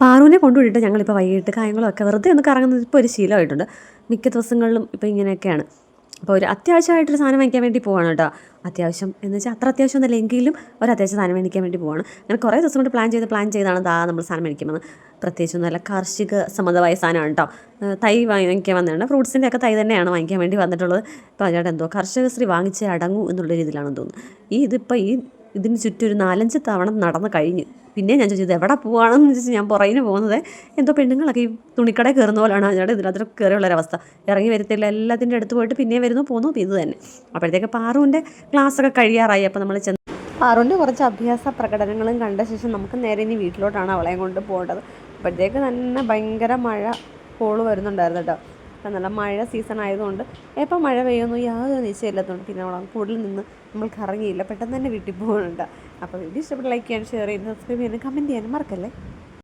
പാറുവിനെ കൊണ്ടുവിട്ടിട്ട് ഞങ്ങളിപ്പോൾ വൈകിട്ട് കായംകുളമൊക്കെ വെറുതെ ഒന്ന് കറങ്ങുന്നത് ഇപ്പോൾ ഒരു ശീലമായിട്ടുണ്ട്. മിക്ക ദിവസങ്ങളിലും ഇപ്പോൾ ഇങ്ങനെയൊക്കെയാണ്. അപ്പോൾ ഒരു അത്യാവശ്യമായിട്ടൊരു സാധനം വാങ്ങിക്കാൻ വേണ്ടി പോവാണ് കേട്ടോ. അത്യാവശ്യം എന്ന് വെച്ചാൽ അത്ര അത്യാവശ്യം ഒന്നുമില്ല എങ്കിലും ഒരു അത്യാവശ്യം സാധനം മേടിക്കാൻ വേണ്ടി പോവാണ്. അങ്ങനെ കുറേ ദിവസം കൊണ്ട് പ്ലാൻ ചെയ്താണ് നമ്മൾ സാധനം മേടിക്കുന്നത്. പ്രത്യേകിച്ചൊന്നുമല്ല, കാർഷിക സംബന്ധമായ സാധനമാണ് കേട്ടോ. തൈ വാങ്ങിക്കാൻ വന്നതാണ്. ഫ്രൂട്ട്സിൻ്റെ ഒക്കെ തൈ തന്നെയാണ് വാങ്ങിക്കാൻ വേണ്ടി വന്നിട്ടുള്ളത്. അപ്പോൾ അതിനകത്ത് എന്തോ കർഷകശ്രീ വാങ്ങിച്ചേ അടങ്ങൂ എന്നുള്ള രീതിയിലാണെന്ന് തോന്നുന്നു. ഇതിന് ചുറ്റും ഒരു 4-5 തവണ നടന്ന് കഴിഞ്ഞ്. പിന്നെ ഞാൻ ചോദിച്ചത് എവിടെ പോവുകയാണെന്ന് ചോദിച്ചാൽ ഞാൻ പുറകിന് പോകുന്നത് എന്തോ പെണ്ണുങ്ങളൊക്കെ ഈ തുണിക്കടയിൽ കയറുന്ന പോലെയാണ്. അതിനകത്ത് ഇതിനകത്ത് കയറിയുള്ളൊരവസ്ഥ. ഇറങ്ങി വരത്തില്ല, എല്ലാത്തിൻ്റെ അടുത്ത് പോയിട്ട് പിന്നെ വരുന്നു പോകുന്നു ഇത് തന്നെ. അപ്പോഴത്തേക്ക് പാറുവിൻ്റെ ക്ലാസ്സൊക്കെ കഴിയാറായി. അപ്പോൾ നമ്മൾ പാറുവിൻ്റെ കുറച്ച് അഭ്യാസ പ്രകടനങ്ങളും കണ്ട ശേഷം നമുക്ക് നേരെ ഇനി വീട്ടിലോട്ടാണ് അവളെയും കൊണ്ട് പോകേണ്ടത്. അപ്പോഴത്തേക്ക് തന്നെ ഭയങ്കര മഴ കോള് വരുന്നുണ്ടായിരുന്നു കേട്ടോ. അപ്പം നല്ല മഴ സീസൺ ആയതുകൊണ്ട് എപ്പോൾ മഴ പെയ്യുന്നു യാതൊരു നിശ്ചയമില്ലാത്തതുകൊണ്ട് പിന്നെ കൂടുതൽ നിന്ന് നമ്മൾ കറങ്ങിയില്ല, പെട്ടെന്ന് തന്നെ വീട്ടിൽ പോകുന്നുണ്ട്. അപ്പോൾ വീഡിയോ ഇഷ്ടപ്പെട്ട് ലൈക്ക് ചെയ്യാനും ഷെയർ ചെയ്യാനും സബ്സ്ക്രൈബ് ചെയ്യാനും കമൻറ്റ് ചെയ്യാനും മറക്കല്ലേ.